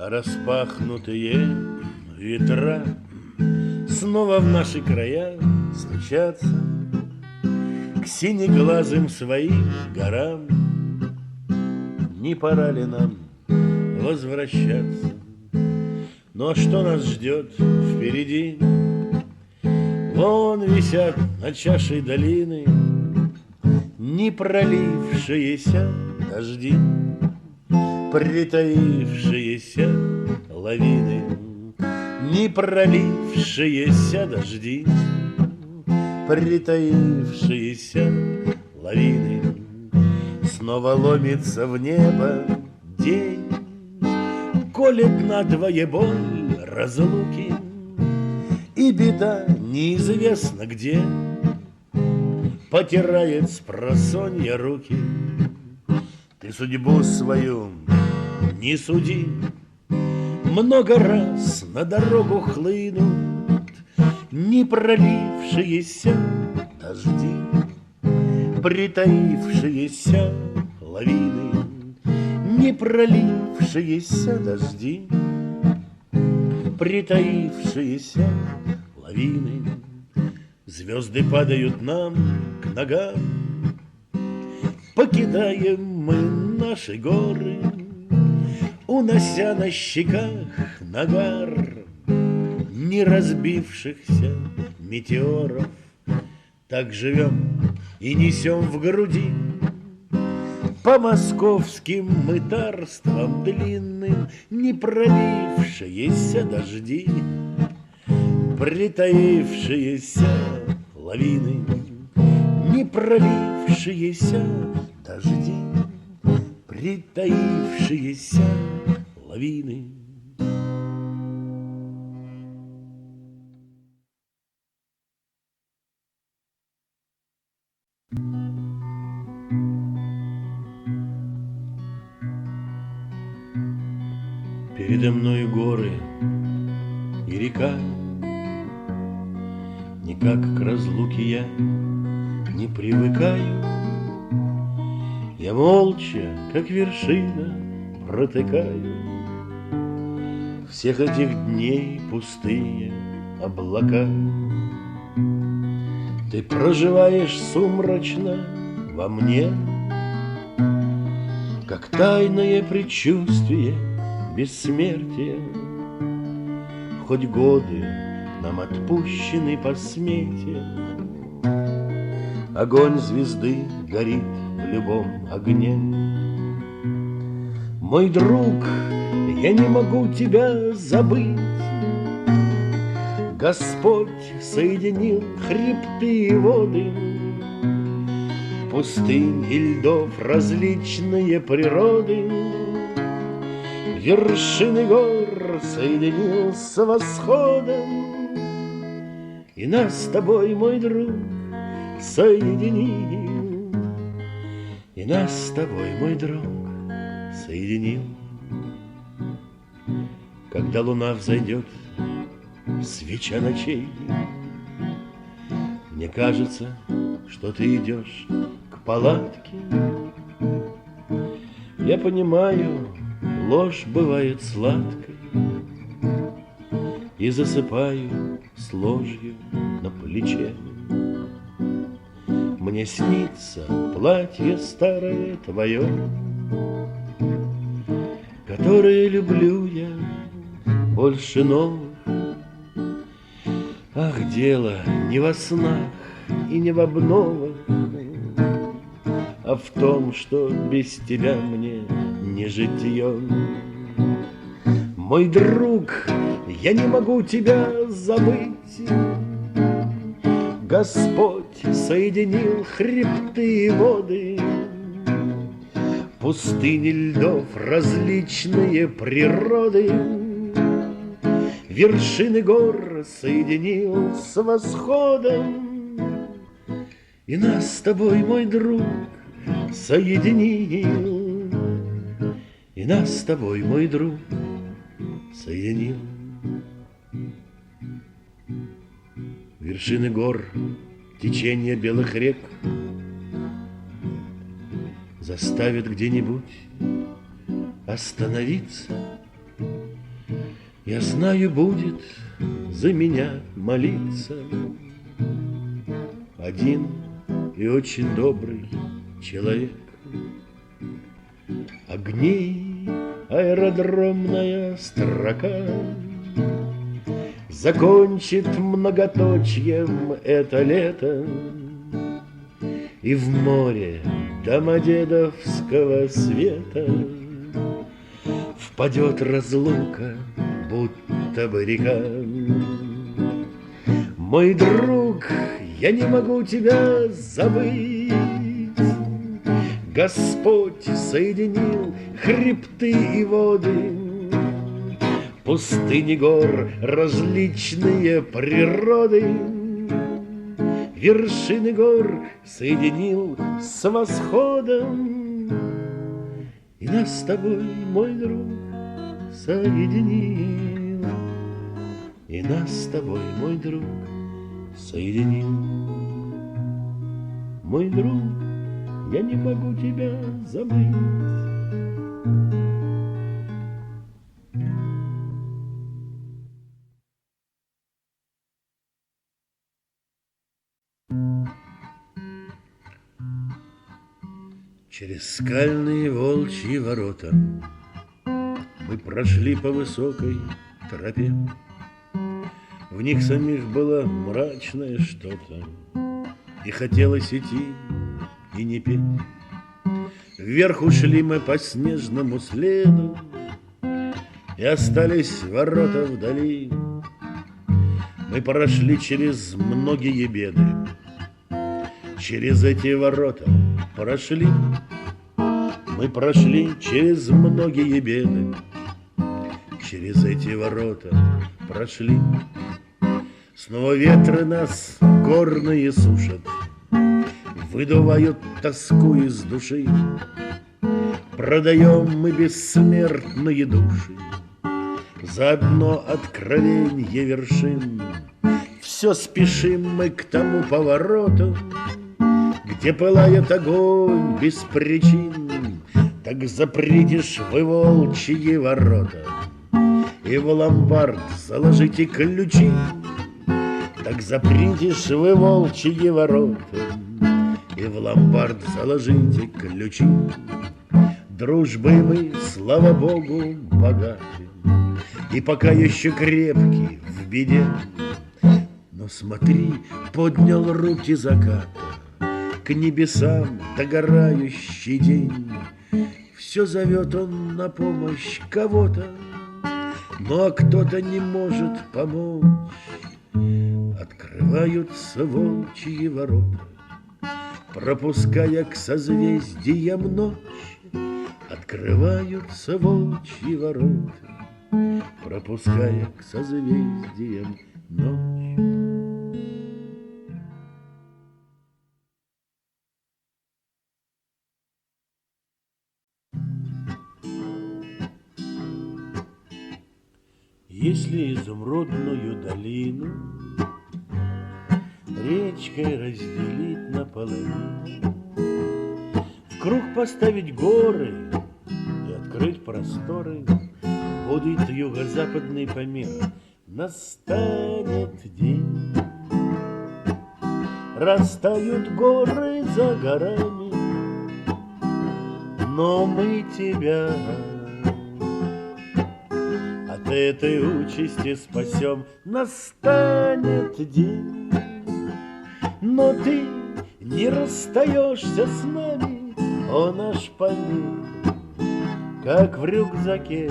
Распахнутые ветра снова в наши края стучатся к синеглазым своим горам. Не пора ли нам возвращаться? Ну а что нас ждет впереди? Вон висят над чашей долины не пролившиеся дожди, притаившиеся лавины, не пролившиеся дожди, притаившиеся лавины. Снова ломится в небо день, колет надвое боль разлуки, и беда неизвестно где потирает спросонья руки. Ты судьбу свою не суди, много раз на дорогу хлынут не пролившиеся дожди, притаившиеся лавины, не пролившиеся дожди, притаившиеся лавины. Звезды падают нам к ногам, покидаем мы наши горы, унося на щеках нагар не разбившихся метеоров. Так живем и несем в груди по московским мытарствам длинным не пролившиеся дожди, притаившиеся лавины, не пролившиеся дожди, притаившиеся лавины. Передо мною горы и река, никак к разлуке я не привыкаю. Я молча, как вершина, протыкаю всех этих дней пустые облака. Ты проживаешь сумрачно во мне, как тайное предчувствие бессмертия. Хоть годы нам отпущены по смете, огонь звезды горит в любом огне. Мой друг, я не могу тебя забыть. Господь соединил хребты и воды, пустынь и льдов различные природы, вершины гор соединил с восходом, и нас с тобой, мой друг, соединил, и нас с тобой, мой друг, соединил. Когда луна взойдет, свеча ночей, мне кажется, что ты идешь к палатке. Я понимаю, ложь бывает сладкой, и засыпаю с ложью на плече. Мне снится платье старое твое, которое люблю я больше новых. Ах, дело не во снах и не в обновах, а в том, что без тебя мне не житье. Мой друг, я не могу тебя забыть. Господь соединил хребты и воды, пустыни льдов различные природы, вершины гор соединил с восходом, и нас с тобой, мой друг, соединил, и нас с тобой, мой друг, соединил. Вершины гор, течение белых рек заставят где-нибудь остановиться Я знаю, будет за меня молиться один и очень добрый человек. Огни, аэродромная строка закончит многоточьем это лето, и в море домодедовского света впадет разлука, будто бы река. Мой друг, я не могу тебя забыть. Господь соединил хребты и воды, пустыни гор, различные природы. Вершины гор соединил с восходом, и нас с тобой, мой друг, соединил. И нас с тобой, мой друг, соединил. Мой друг, я не могу тебя забыть. Через скальные волчьи ворота мы прошли по высокой тропе. В них самих было мрачное что-то, и хотелось идти и не петь. Вверх ушли мы по снежному следу, и остались ворота вдали. Мы прошли через многие беды, через эти ворота прошли. Мы прошли через многие беды, через эти ворота прошли. Снова ветры нас горные сушат, выдувают тоску из души. Продаем мы бессмертные души за одно откровенье вершин. Все спешим мы к тому повороту, где пылает огонь без причин. Так запритишь вы волчьи ворота, и в ломбард заложите ключи. Так запритишь вы волчьи ворота, и в ломбард заложите ключи. Дружбой мы, слава Богу, богаты, и пока еще крепки в беде. Но смотри, поднял руки заката к небесам догорающий день. Все зовет он на помощь кого-то, но кто-то не может помочь. Открываются волчьи ворота, пропуская к созвездиям ночь. Открываются волчьи ворота, пропуская к созвездиям ночь. Если изумрудную долину речкой разделить наполовину, в круг поставить горы и открыть просторы, будет юго-западный Памир, настанет день. Растают горы за горами, но мы тебя от этой участи спасем. Настанет день, но ты не расстаешься с нами, о наш Памир, как в рюкзаке.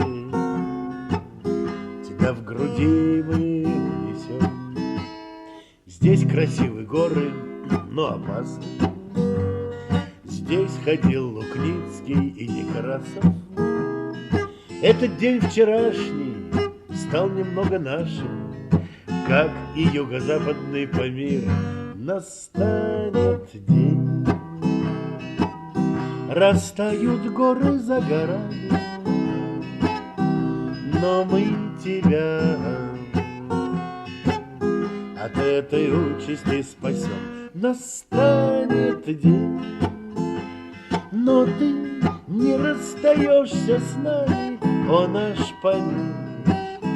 Тебя в груди мы несем. Здесь красивые горы, но опасны. Здесь ходил Лукницкий и Некрасов. Этот день вчерашний стал немного нашим, как и юго-западный Памир. Настанет день, растают горы за горами, но мы тебя от этой участи спасем. Настанет день, но ты не расстаешься с нами, о наш Памир,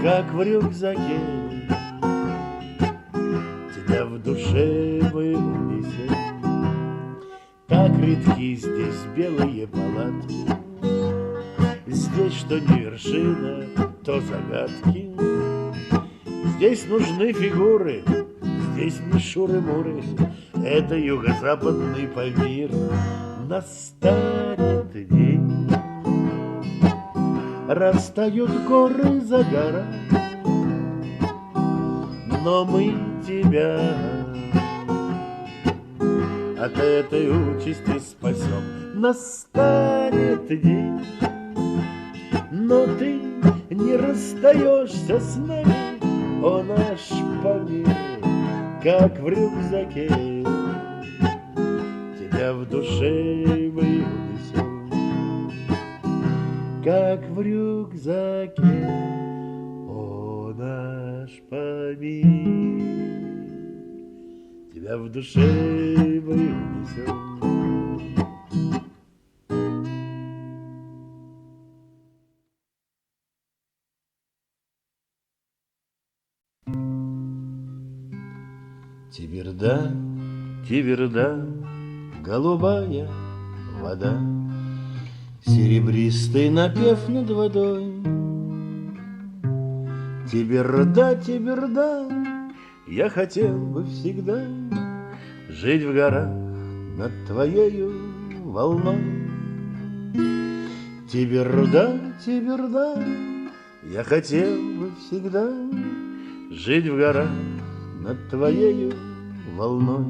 как в рюкзаке. Тебя в душе мы унесем. Так редки здесь белые палатки. Здесь что не вершина, то загадки. Здесь нужны фигуры, здесь не шуры-муры. Это юго-западный Памир. Настанет день, растают горы за горами, но мы тебя от этой участи спасем. Настанет день, но ты не расстаешься с нами, о наш Памир, как в рюкзаке. Тебя в душе мы унесем, как в рюкзаке, о наш Памир. Тебя в душе мы унесем. Тиберда, Тиберда, голубая вода, серебристый напев над водой. Тиберда, Тиберда, я хотел бы всегда жить в горах над твоею волной. Тиберда, Тиберда, я хотел бы всегда жить в горах над твоею волной.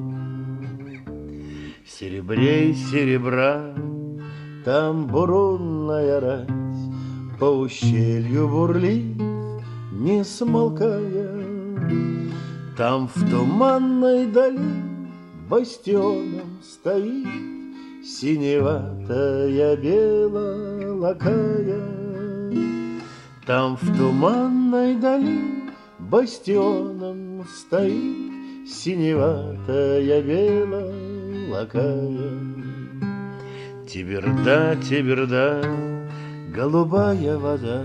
В серебре и серебра там бурунная рать по ущелью бурлит, не смолкая. Там в туманной дали бастионом стоит синеватая белолакая. Там в туманной дали бастионом стоит синеватая белолакая. Тиберда, Тиберда, голубая вода,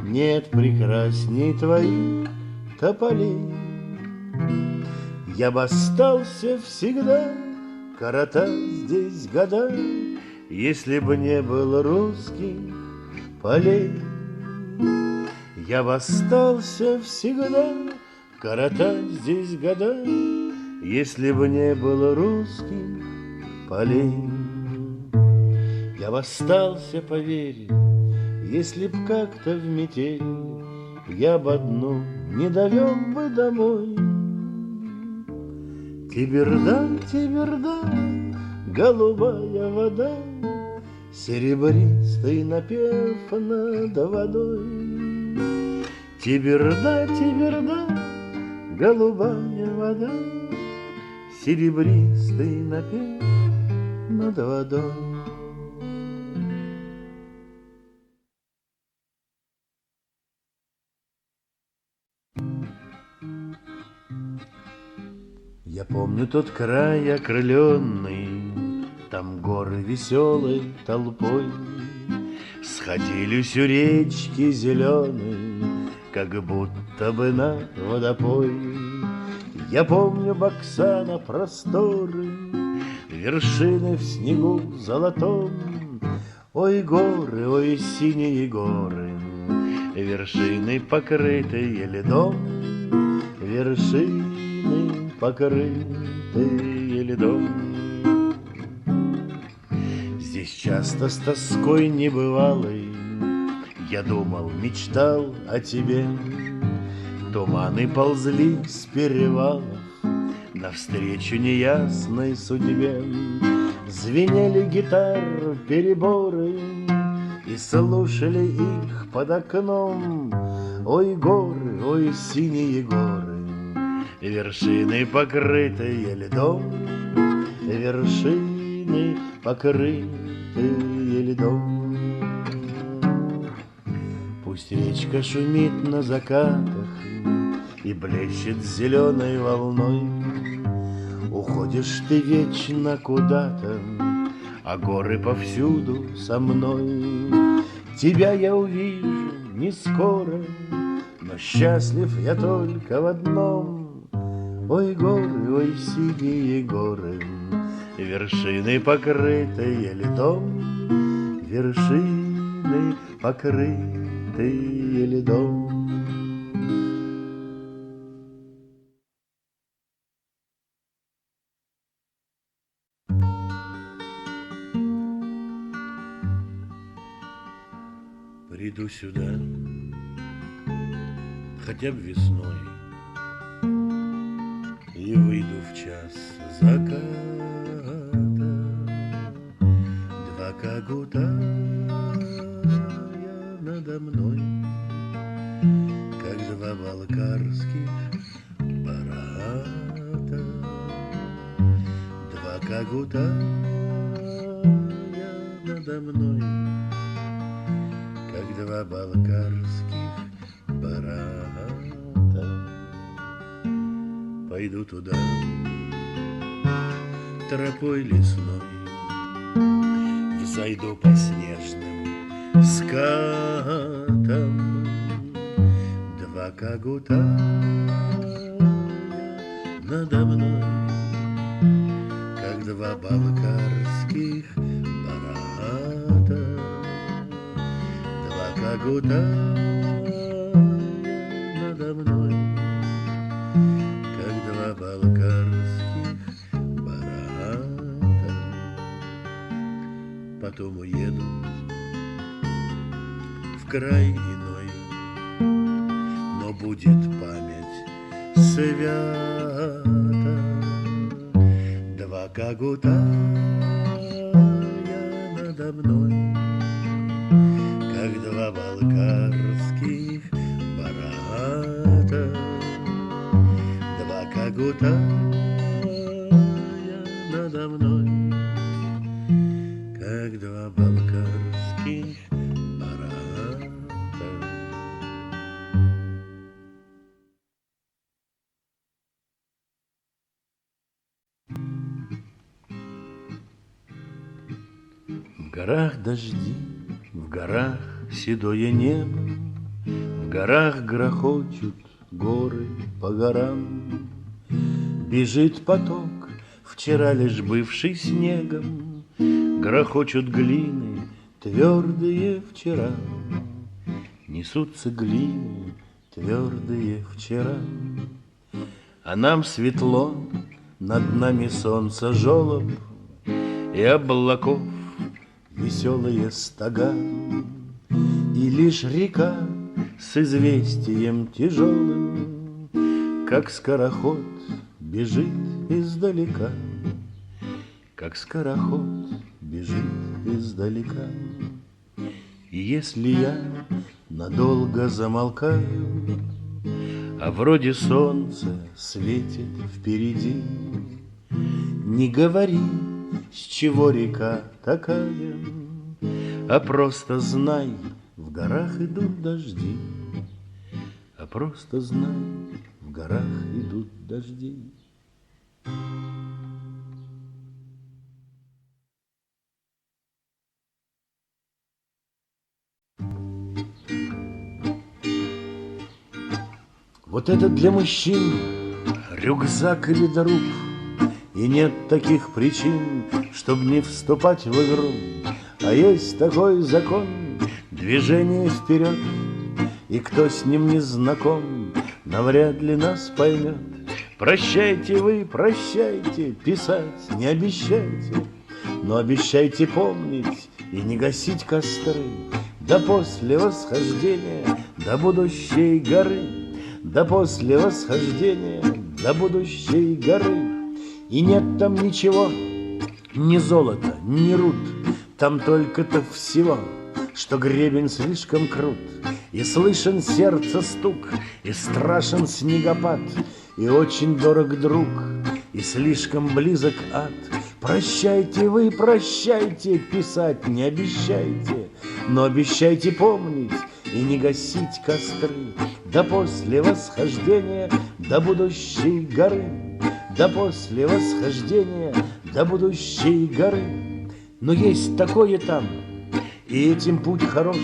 нет прекрасней твоих тополей. Я бы остался всегда коротать здесь года, если бы не было русских полей. Я бы остался всегда коротать здесь года, если бы не было русских полей. Я бы остался, поверь, если б как-то в метель я бы одну не довел бы домой. Тиберда, Тиберда, голубая вода, серебристый напев над водой. Тиберда, Тиберда, голубая вода, серебристый напев над водой. Я помню тот край окрыленный, там горы веселой толпой сходились у речки зеленой, как будто бы на водопой. Я помню Баксана просторы, вершины в снегу золотом. Ой, горы, ой, синие горы, вершины, покрытые льдом, вершины, покрытые льдом. Здесь часто с тоской небывалой я думал, мечтал о тебе. Туманы ползли с перевалов навстречу неясной судьбе. Звенели гитар переборы, и слушали их под окном. Ой, горы, ой, синие горы, вершины, покрытые льдом, вершины, покрытые льдом. Пусть речка шумит на закатах и блещет зеленой волной, уходишь ты вечно куда-то, а горы повсюду со мной. Тебя я увижу не скоро, но счастлив я только в одном. Ой, горы, ой, синие горы, вершины, покрытые льдом, вершины, покрытые льдом. Приду сюда хотя бы весной и выйду в час заката. Два когутая надо мной, как два балкарских барата. Два когутая надо мной, как два балкарских барата. Пойду туда тропой лесной, взойду по снежным скатам. Два когута надо мной, как два балкарских барата. Два когута надо мной, как два балкарских барата. Потом уеду в край иной, но будет память свята. Два когута надо мной, как два балкарских барата. Два когута надо мной, как два балкарских барата. В горах дожди, в горах седое небо, в горах грохочут горы по горам. Бежит поток, вчера лишь бывший снегом, грохочут глины, твердые вчера. Несутся глины, твердые вчера. А нам светло, над нами солнце жолоб, и облаков веселые стога. И лишь река с известием тяжелым, как скороход, бежит издалека. Как скороход бежит издалека. И если я надолго замолкаю, а вроде солнце светит впереди, не говори, с чего река такая, а просто знай, в горах идут дожди. А просто знай, в горах идут дожди. Вот это для мужчин рюкзак или труп, и нет таких причин, чтоб не вступать в игру. А есть такой закон — движение вперед, и кто с ним не знаком, навряд ли нас поймет. Прощайте вы, прощайте, писать не обещайте, но обещайте помнить и не гасить костры до после восхождения до будущей горы. Да после восхождения до будущей горы. И нет там ничего, ни золота, ни руд, там только-то всего, что гребень слишком крут, и слышен сердце стук, и страшен снегопад, и очень дорог друг, и слишком близок ад. Прощайте вы, прощайте, писать не обещайте, но обещайте помнить и не гасить костры до после восхождения до будущей горы. Да после восхождения до будущей горы. Но есть такое там, И этим путь хорош,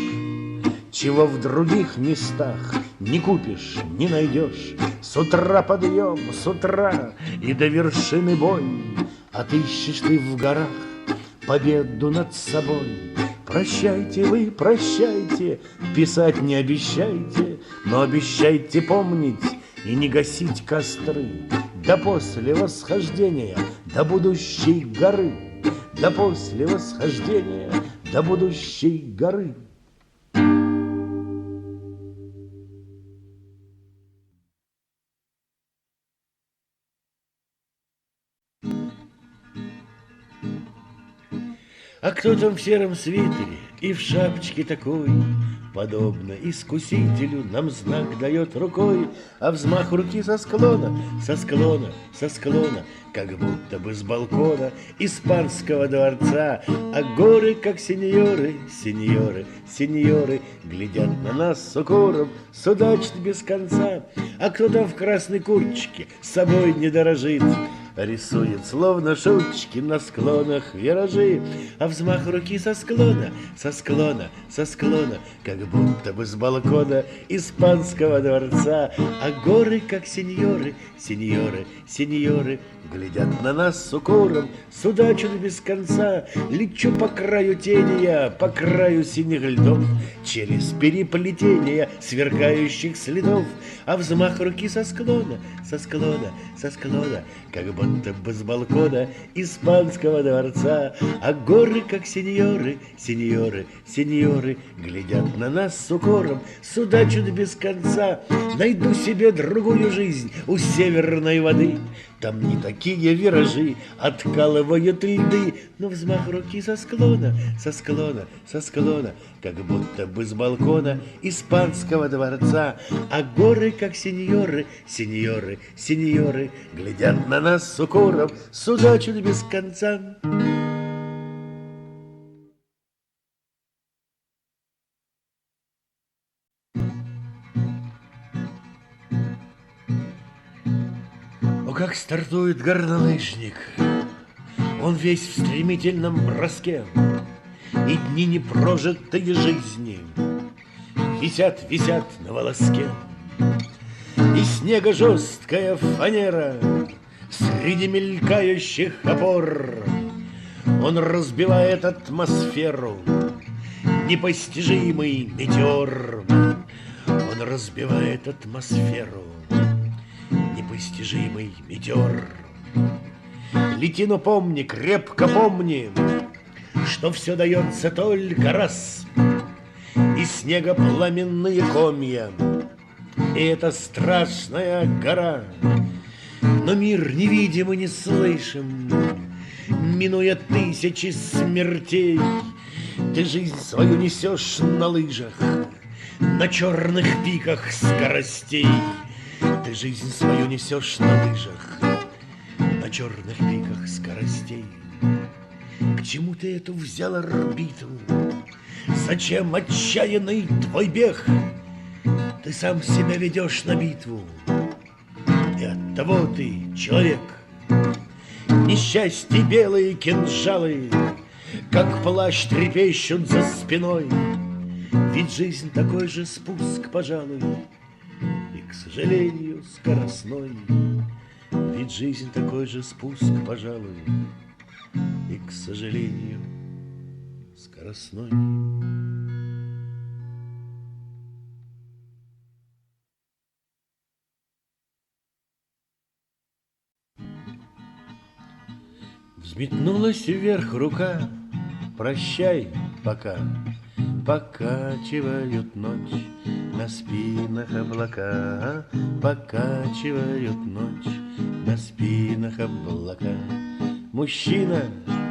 чего в других местах не купишь, не найдешь. С утра подъем, с утра и до вершины бой. Отыщешь ты в горах победу над собой. Прощайте вы, прощайте, писать не обещайте, но обещайте помнить и не гасить костры. Да после восхождения до будущей горы, да после восхождения до будущей горы. А кто там в сером свитере и в шапочке такой, подобно искусителю, нам знак дает рукой, а взмах руки со склона, со склона, со склона, как будто бы с балкона испанского дворца. А горы, как сеньоры, сеньоры, сеньоры, глядят на нас с укором, судачат без конца. А кто там в красной курточке с собой не дорожит, рисует, словно шуточки, на склонах виражи. А взмах руки со склона, со склона, со склона, как будто бы с балкона испанского дворца. А горы, как сеньоры, сеньоры, сеньоры, глядят на нас с укором, судачат без конца. Лечу по краю тени я, по краю синих льдов, через переплетение сверкающих следов. А взмах руки со склона, со склона, со склона, как будто бы с балкона испанского дворца. А горы, как сеньоры, сеньоры, сеньоры, глядят на нас с укором, судачат без конца. Найду себе другую жизнь у северной воды, там не такие виражи откалывают льды. Но взмах руки со склона, со склона, со склона, как будто бы с балкона испанского дворца. А горы, как сеньоры, сеньоры, сеньоры, глядят на нас с укором, судачат без конца. О, как стартует горнолыжник, он весь в стремительном броске, и дни непрожитой жизни висят, висят на волоске. И снега жесткая фанера среди мелькающих опор, он разбивает атмосферу, непостижимый метеор. Он разбивает атмосферу, непостижимый метеор. Лети, но помни, крепко помни, что все дается только раз. И снега пламенные комья, и это страшная гора. Но мир невидим и не слышим, минуя тысячи смертей. Ты жизнь свою несешь на лыжах, на черных пиках скоростей. Ты жизнь свою несешь на лыжах, на черных пиках скоростей. К чему ты эту взял орбиту? Зачем отчаянный твой бег? Ты сам себя ведешь на битву, и оттого ты человек. Несчастье белые кинжалы, как плащ, трепещут за спиной. Ведь жизнь такой же спуск, пожалуй, и, к сожалению, скоростной. Ведь жизнь такой же спуск, пожалуй, и, к сожалению, скоростной. Взметнулась вверх рука, прощай, пока. Покачивают ночь на спинах облака, покачивают ночь на спинах облака. Мужчина,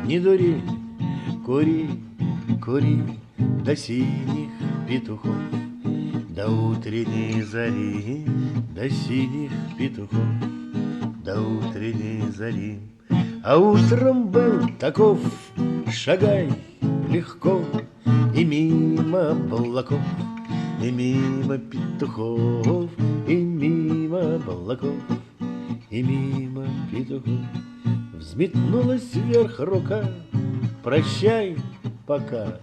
не дури, кури, кури до синих петухов, до утренней зари, до синих петухов, до утренней зари. А утром был таков, шагай легко, и мимо облаков, и мимо петухов, и мимо облаков, и мимо петухов. Взметнулась вверх рука, прощай, пока.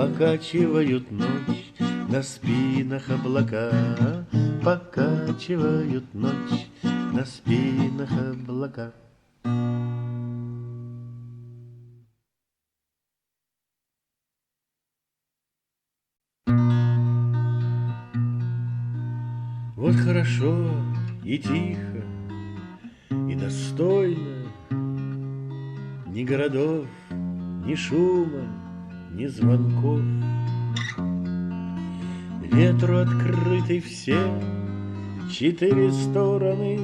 Покачивают ночь на спинах облака, покачивают ночь на спинах облака. Вот хорошо и тихо, и достойно, ни городов, ни шума, ни звонков. Ветру открыты все 4 стороны,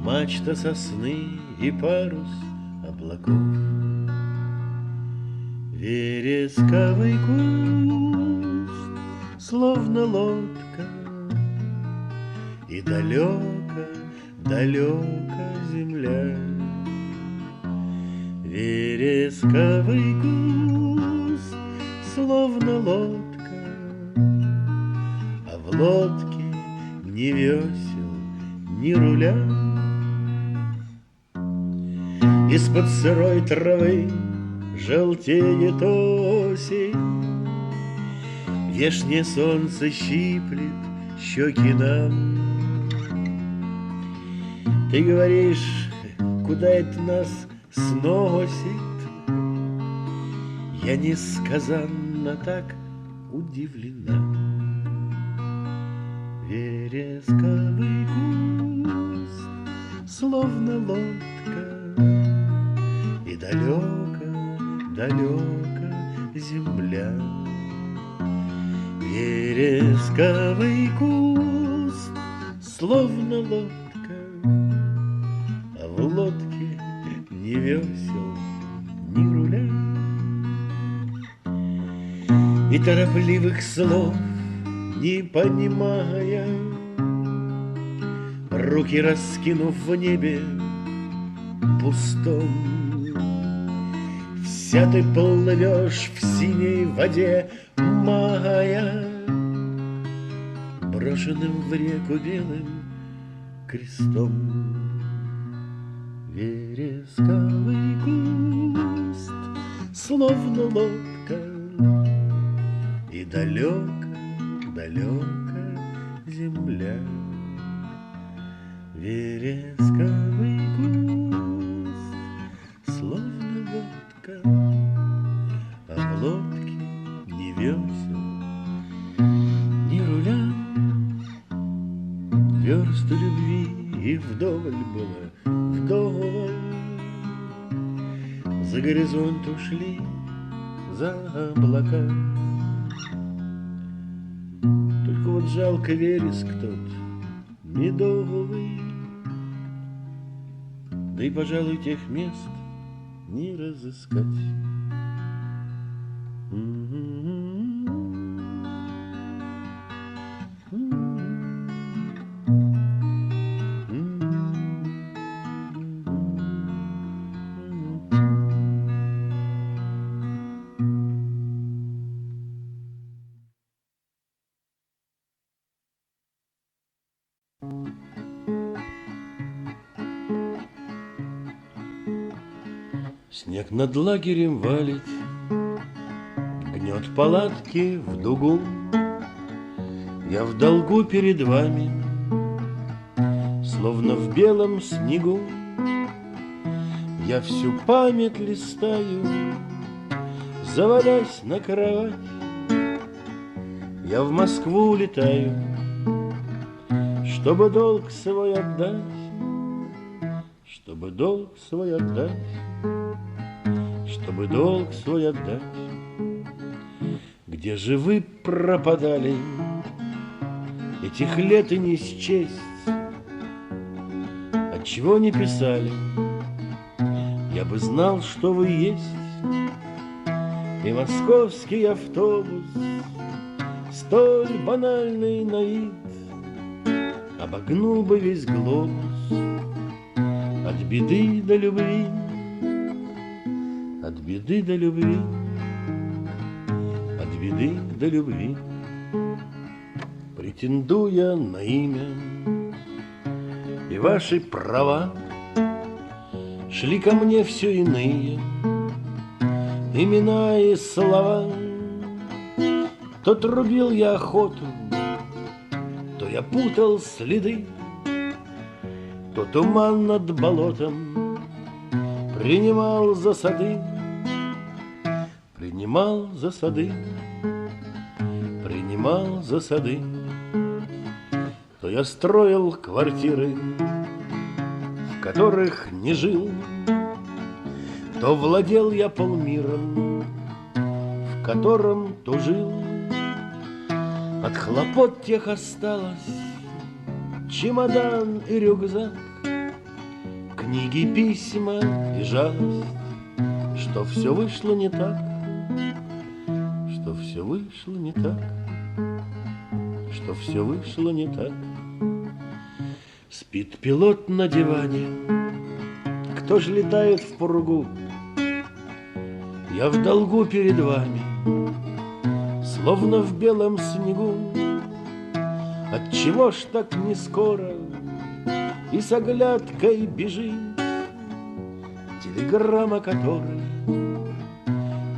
мачта сосны и парус облаков. Вересковый куст, словно лодка, и далеко, далеко земля. Вересковый куст, словно лодка, а в лодке ни весел, ни руля. Из-под сырой травы желтеет осень, вешнее солнце щиплет щеки нам. Ты говоришь, куда это нас сносит? Я несказанно так удивлена. Вересковый куст, словно лодка, и далеко, далеко земля. Вересковый куст, словно лодка, а в лодке ни весел, ни руля. И торопливых слов не понимая, руки раскинув в небе пустом, вся ты плывешь в синей воде мая, брошенным в реку белым крестом. Вересковый куст, словно лодка, и далеко, далеко земля. Вересковый куст, словно лодка, а в лодке ни весел, ни руля. Версту любви и вдоволь было, вдоволь. За горизонт ушли, за облака. Только вот жалко вереск тот медовый, да и, пожалуй, тех мест не разыскать. Снег над лагерем валит, гнет палатки в дугу. Я в долгу перед вами, словно в белом снегу. Я всю память листаю, завалясь на кровать. Я в Москву улетаю, чтобы долг свой отдать, чтобы долг свой отдать, чтобы долг свой отдать. Где же вы пропадали? Этих лет и не счесть. Отчего не писали? Я бы знал, что вы есть. И московский автобус, столь банальный на вид, обогнул бы весь глобус от беды до любви, от беды до любви, от беды до любви. Претендуя на имя и ваши права, шли ко мне все иные имена и слова. То трубил я охоту, то я путал следы, то туман над болотом принимал за сады, принимал за сады, принимал за сады. То я строил квартиры, в которых не жил, то владел я полмиром, в котором тужил. От хлопот тех осталось чемодан и рюкзак, книги, письма и жалость, что все вышло не так, что все вышло не так, что все вышло не так. Спит пилот на диване, кто ж летает в пургу? Я в долгу перед вами, словно в белом снегу. Отчего ж так не скоро и с оглядкой бежит телеграмма, которой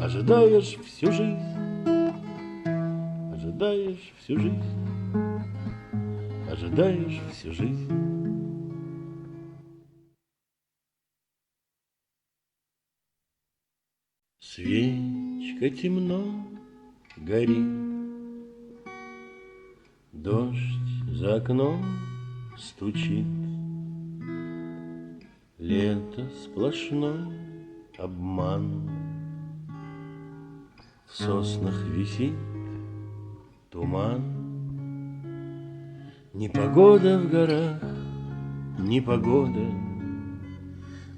ожидаешь всю жизнь, ожидаешь всю жизнь, ожидаешь всю жизнь. Свечка темно горит, дождь за окном стучит, лето сплошной обман. В соснах висит туман. Непогода в горах, непогода,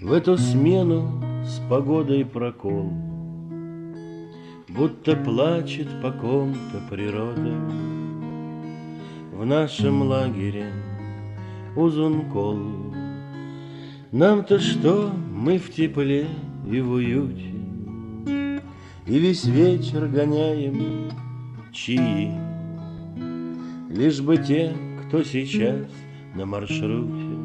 в эту смену с погодой прокол. Будто плачет по ком-то природа. В нашем лагере узункол. Нам-то что, мы в тепле и в уюте, и весь вечер гоняем чаи. Лишь бы те, кто сейчас на маршруте,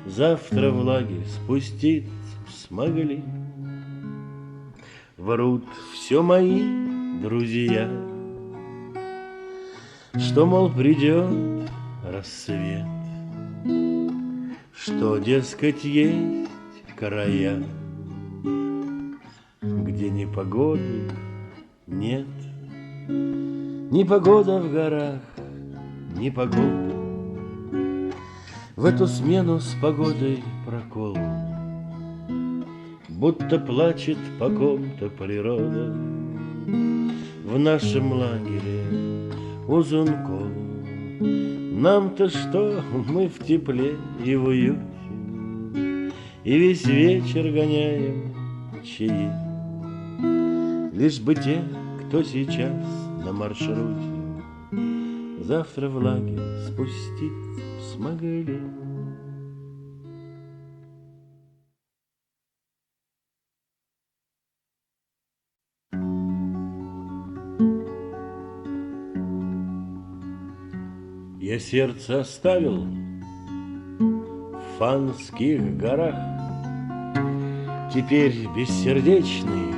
завтра в лагерь спуститься смогли. Врут все мои друзья, что, мол, придет рассвет, что, дескать, есть края, где ни погоды нет. Ни погода в горах, ни погода, в эту смену с погодой прокол. Будто плачет по ком-то природа. В нашем лагере узункол. Нам-то что, мы в тепле и в уюте, и весь вечер гоняем чаи. Лишь бы те, кто сейчас на маршруте, завтра в лагерь спуститься смогли. Я сердце оставил в Фанских горах, теперь бессердечный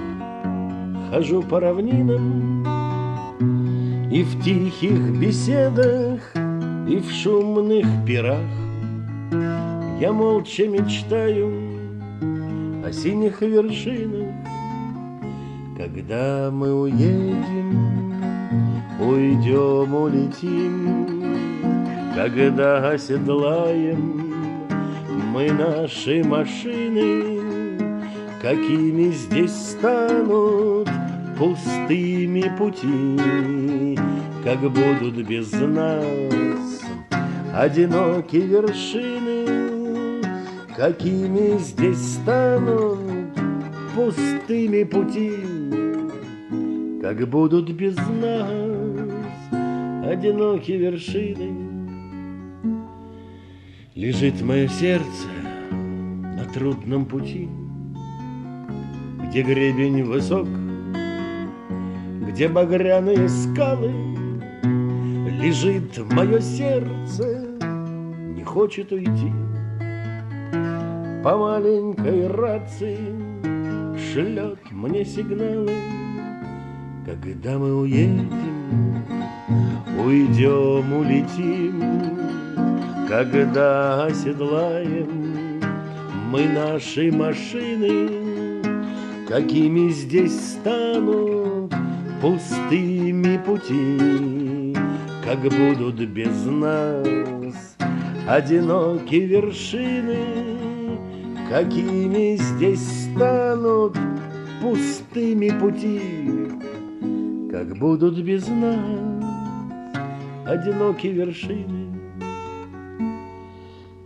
хожу по равнинам, и в тихих беседах, и в шумных пирах я молча мечтаю о синих вершинах. Когда мы уедем, уйдем, улетим, когда оседлаем мы наши машины, какими здесь станут пустыми пути, как будут без нас одиноки вершины, какими здесь станут пустыми пути, как будут без нас одиноки вершины. Лежит мое сердце на трудном пути, где гребень высок, где багряные скалы. Лежит мое сердце, не хочет уйти по маленькой рации, шлет мне сигналы. Когда мы уедем, уйдем, улетим, когда оседлаем мы наши машины, какими здесь станут пустыми пути, как будут без нас одиноки вершины, какими здесь станут пустыми пути, как будут без нас одиноки вершины.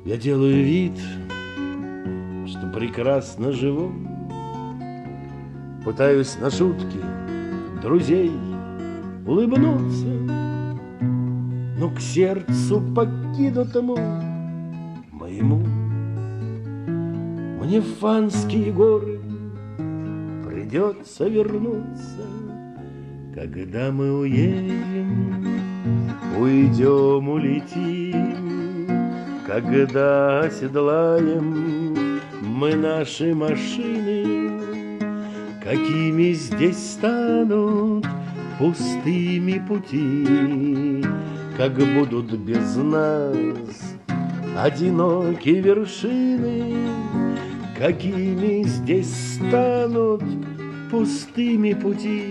Я делаю вид, что прекрасно живу, пытаюсь на шутки друзей улыбнуться, но к сердцу покинутому моему мне в Фанские горы придется вернуться. Когда мы уедем, уйдем, улетим, когда оседлаем мы наши машины, какими здесь станут пустыми пути, как будут без нас одиноки вершины, какими здесь станут пустыми пути,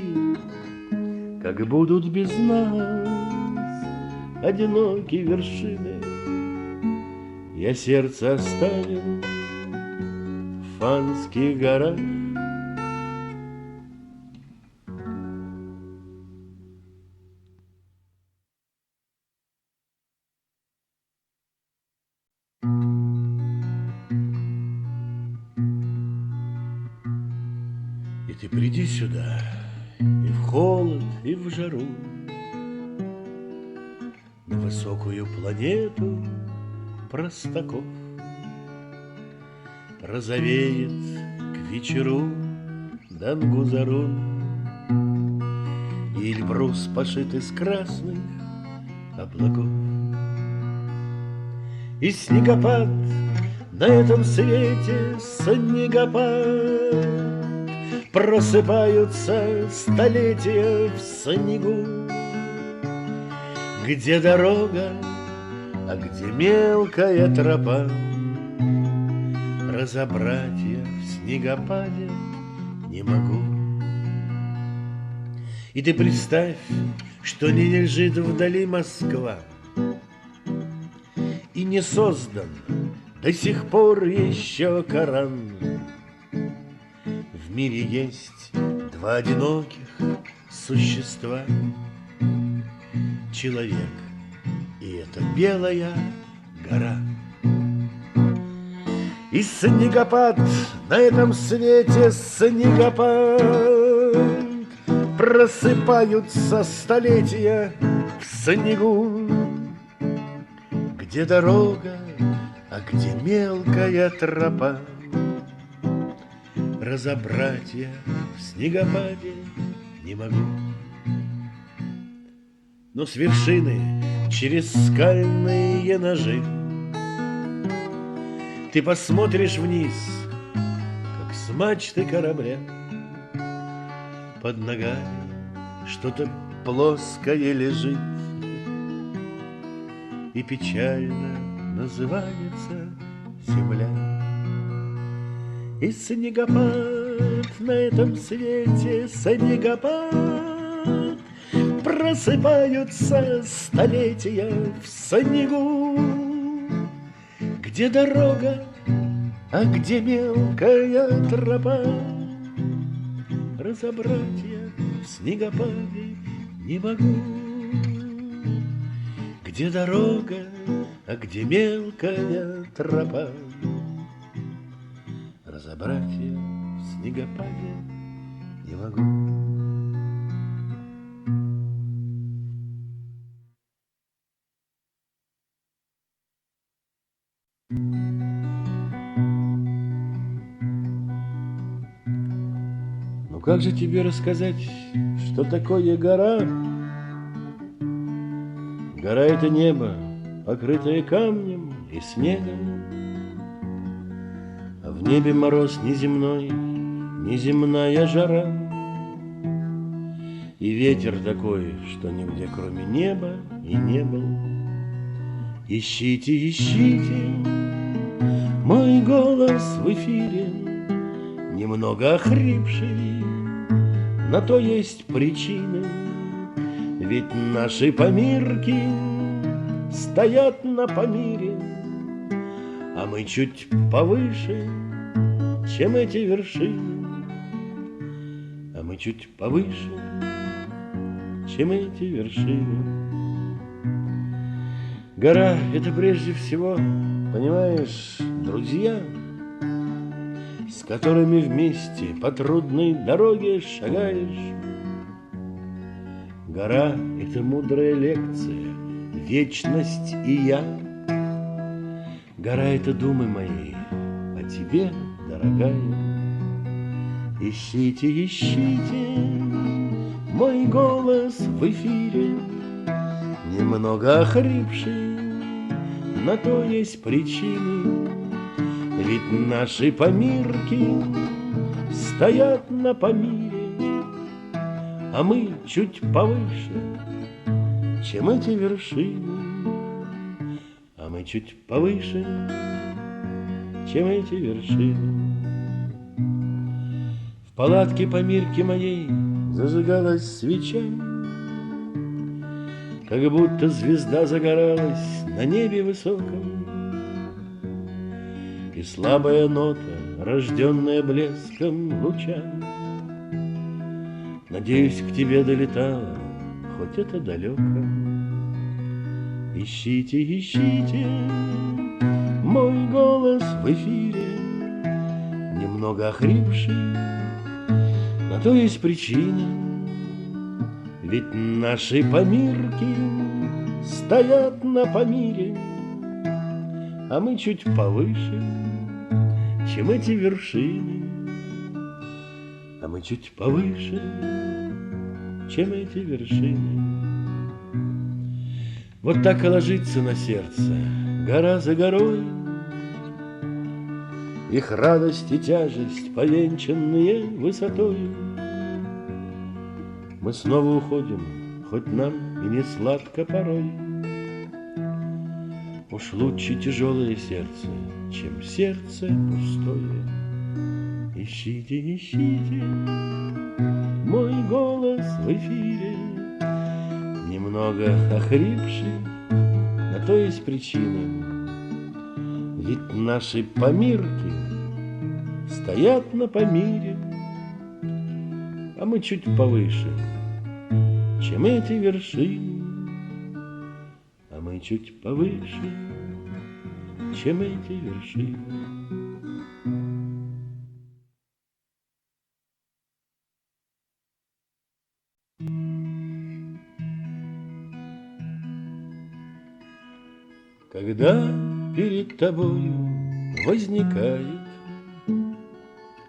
как будут без нас одиноки вершины. Я сердце оставил в Фанских горах. И ты приди сюда, и в холод, и в жару, на высокую планету простаков. Розовеет к вечеру Дангузарун, и Эльбрус пошит из красных облаков. И снегопад на этом свете, снегопад, просыпаются столетия в снегу, где дорога, а где мелкая тропа, разобрать я в снегопаде не могу. И ты представь, что не лежит вдали Москва, и не создан до сих пор еще Коран. В мире есть два одиноких существа: человек и эта белая гора. И снегопад на этом свете, снегопад, просыпаются столетия в снегу, где дорога, а где мелкая тропа, разобрать я в снегопаде не могу. Но с вершины через скальные ножи ты посмотришь вниз, как с мачты корабля. Под ногами что-то плоское лежит и печально называется земля. И снегопад на этом свете, снегопад, просыпаются столетия в снегу, где дорога, а где мелкая тропа, разобрать я в снегопаде не могу. Где дорога, а где мелкая тропа, разобрать я в снегопаде не могу. Ну как же тебе рассказать, что такое гора? Гора — это небо, покрытое камнем и снегом, а в небе мороз неземной, неземная жара, и ветер такой, что нигде кроме неба и не был. Ищите, ищите мой голос в эфире, немного охрипший, на то есть причины. Ведь наши помирки стоят на Памире, а мы чуть повыше, чем эти вершины. А мы чуть повыше, чем эти вершины. Гора — это прежде всего, понимаешь, друзья, с которыми вместе по трудной дороге шагаешь. Гора — это мудрая лекция, вечность и я. Гора — это думы мои о тебе, дорогая. Ищите, ищите мой голос в эфире, немного охрипший, на то есть причины. Ведь наши помирки стоят на Памире, а мы чуть повыше, чем эти вершины. А мы чуть повыше, чем эти вершины. В палатке Памирки моей зажигалась свеча, как будто звезда загоралась на небе высоком, и слабая нота, рожденная блеском луча, надеюсь, к тебе долетала, хоть это далеко. Ищите, ищите мой голос в эфире, немного охрипший, на то есть причина. Ведь наши помирки стоят на Памире, а мы чуть повыше, чем эти вершины. А мы чуть повыше, чем эти вершины. Вот так и ложится на сердце гора за горой, их радость и тяжесть, повенчанные высотою. Мы снова уходим, хоть нам и не сладко порой. Уж лучше тяжелое сердце, чем сердце пустое. Ищите, ищите мой голос в эфире, немного охрипший, на то есть причина. Ведь наши помирки стоят на Памире, а мы чуть повыше, чем эти вершины. А мы чуть повыше, чем эти вершины. Когда перед тобою возникает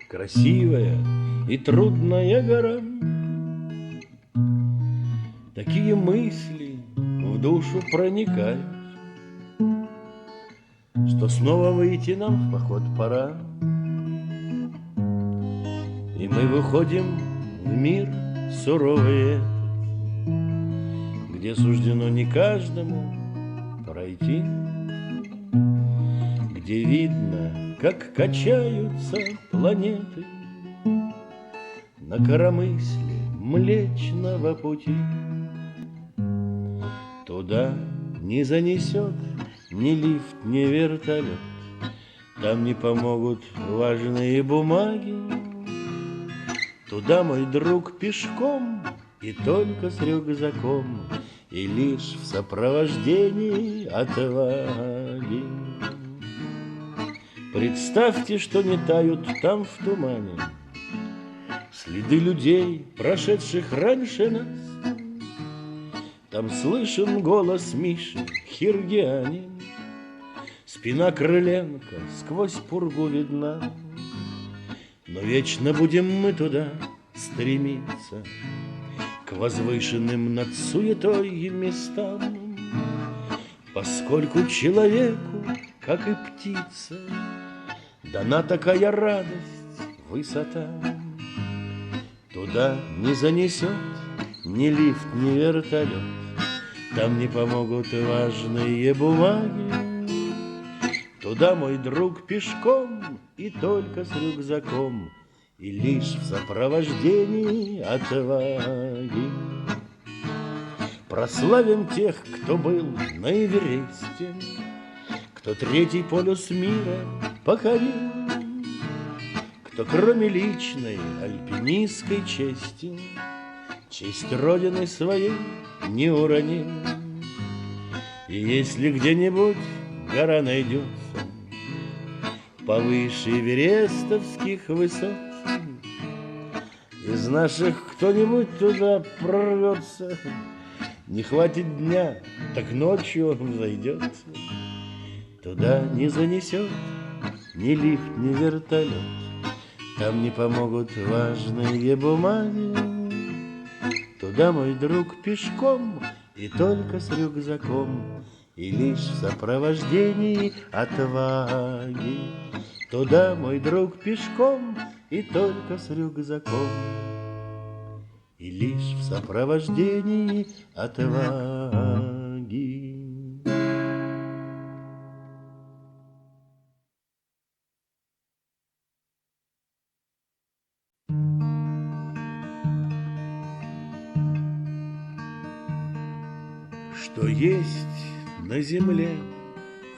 красивая и трудная гора, такие мысли в душу проникают, что снова выйти нам в поход пора. И мы выходим в мир суровый этот, где суждено не каждому пройти, где видно, как качаются планеты на коромысле Млечного Пути. Туда не занесет ни лифт, ни вертолет, там не помогут важные бумаги. Туда, мой друг, пешком и только с рюкзаком, и лишь в сопровождении отваги. Представьте, что не тают там в тумане следы людей, прошедших раньше нас. Там слышен голос Миши Хиргиани, спина Крыленко сквозь пургу видна. Но вечно будем мы туда стремиться, к возвышенным над суетой местам, поскольку человеку, как и птица, дана такая радость, высота. Туда не занесет ни лифт, ни вертолет, там не помогут важные бумаги. Туда мой друг пешком и только с рюкзаком, и лишь в сопровождении отваги. Прославим тех, кто был на Эвересте, кто третий полюс мира покорил, кто кроме личной альпинистской чести честь Родины своей не уронил. И если где-нибудь гора найдется повыше эверестовских высот, из наших кто-нибудь туда прорвется, не хватит дня, так ночью он взойдет. Туда не занесет ни лифт, ни вертолет, там не помогут важные бумаги. Туда мой друг пешком и только с рюкзаком, и лишь в сопровождении отваги. Туда мой друг пешком и только с рюкзаком, и лишь в сопровождении отваги. Что есть на земле,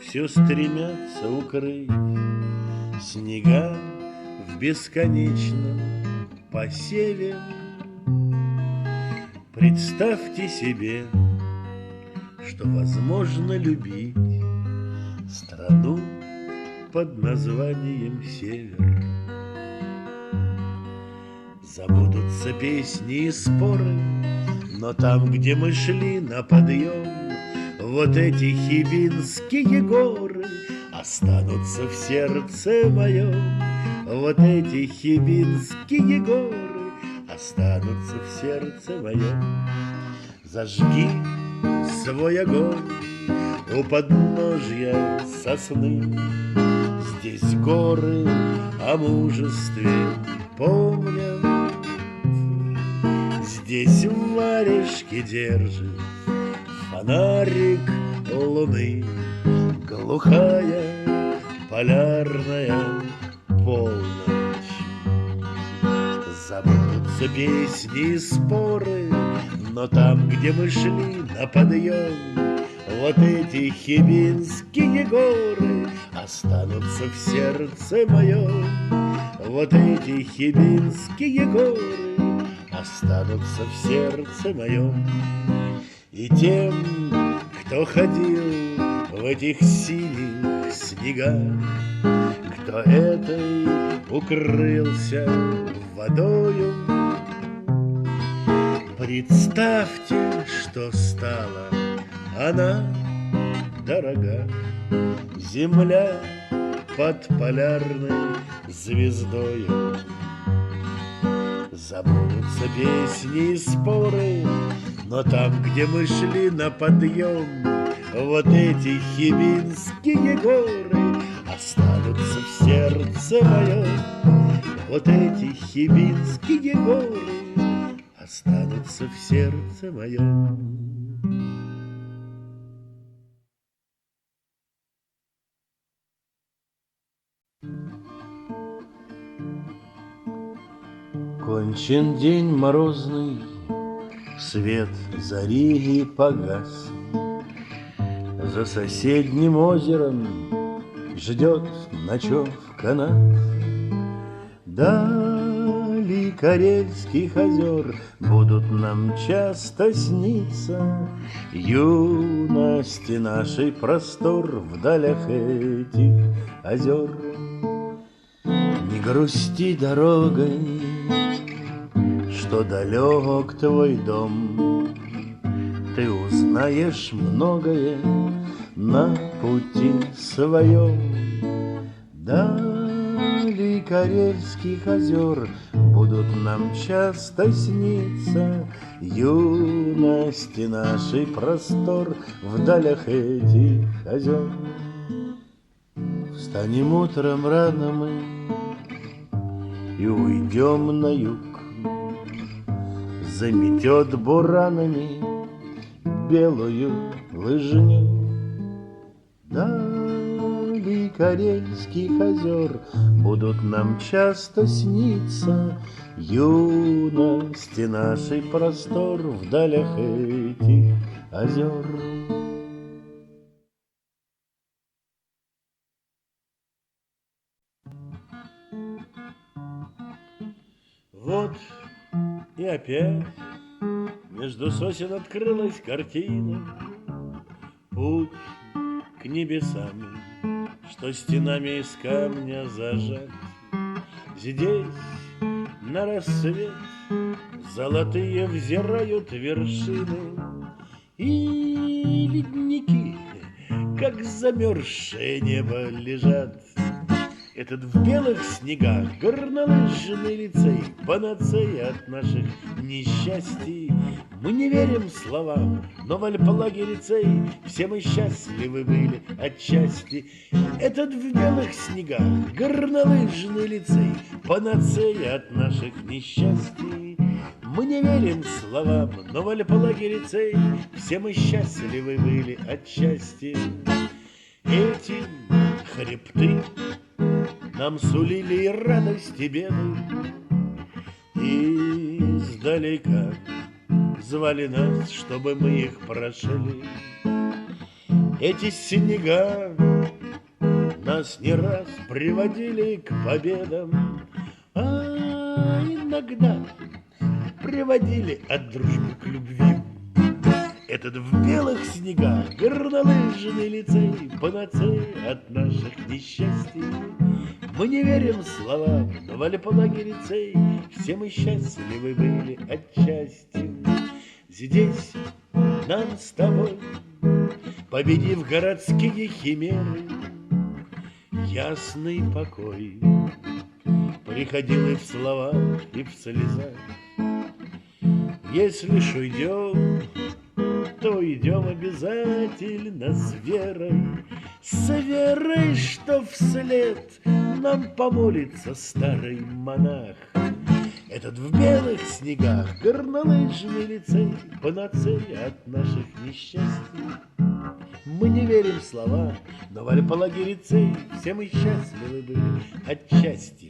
все стремятся укрыть снега в бесконечном посеве. Представьте себе, что возможно любить страну под названием Север. Забудутся песни и споры, но там, где мы шли на подъем, вот эти хибинские горы останутся в сердце моем. Вот эти хибинские горы останутся в сердце моем. Зажги свой огонь у подножья сосны. Здесь горы о мужестве помнят. Здесь варежки держит фонарик луны. Глухая полярная полночь. Забудутся песни и споры, но там, где мы шли на подъем, вот эти хибинские горы останутся в сердце моем. Вот эти хибинские горы останутся в сердце моем. И тем, кто ходил в этих синих снегах, кто этой укрылся водою, представьте, что стала она дорога, земля под полярной звездою. Забудутся песни и споры, но там, где мы шли на подъем, вот эти хибинские горы останутся в сердце моем. Вот эти хибинские горы останутся в сердце моем. Кончен день морозный, свет зари погас. За соседним озером ждет ночевка нас. Дали Карельских озер будут нам часто сниться. Юности нашей простор в далях этих озер. Не грусти дорогой, что далек твой дом, ты узнаешь многое на пути своем. Дали Карельских озер будут нам часто сниться. Юности нашей простор в далях этих озер. Встанем утром рано мы и уйдем на юг. заметет буранами белую лыжню. Дали Карельских озер будут нам часто сниться, юности нашей простор в далях этих озер. Вот и опять между сосен открылась картина, путь к небесам, что стенами из камня зажат. Здесь на рассвет золотые взирают вершины, и ледники, как замерзшее небо, лежат. Этот в белых снегах горнолыжный лицей, панацея от наших несчастий. Мы не верим словам, но в альпалаге лицей все мы счастливы были отчасти. Этот в белых снегах горнолыжный лицей, панацея от наших несчастий. Мы не верим словам, но в альпалаге лицей все мы счастливы были отчасти. Эти хребты нам сулили и радость, и беды, и издалека звали нас, чтобы мы их прошли. Эти снега нас не раз приводили к победам, а иногда приводили от дружбы к любви. Этот в белых снегах горнолыжный лицей, панацея от наших несчастий. Мы не верим словам, но в альпалаге лицей все мы счастливы были отчасти. Здесь нам с тобой, победив городские химеры, ясный покой приходил и в словах, и в слезах. Если ж уйдем, то идем обязательно с верой, что вслед нам помолится старый монах. Этот в белых снегах горнолыжный лицей, панацея от наших несчастий. Мы не верим словам, но в альпалаге лицей все мы счастливы были отчасти.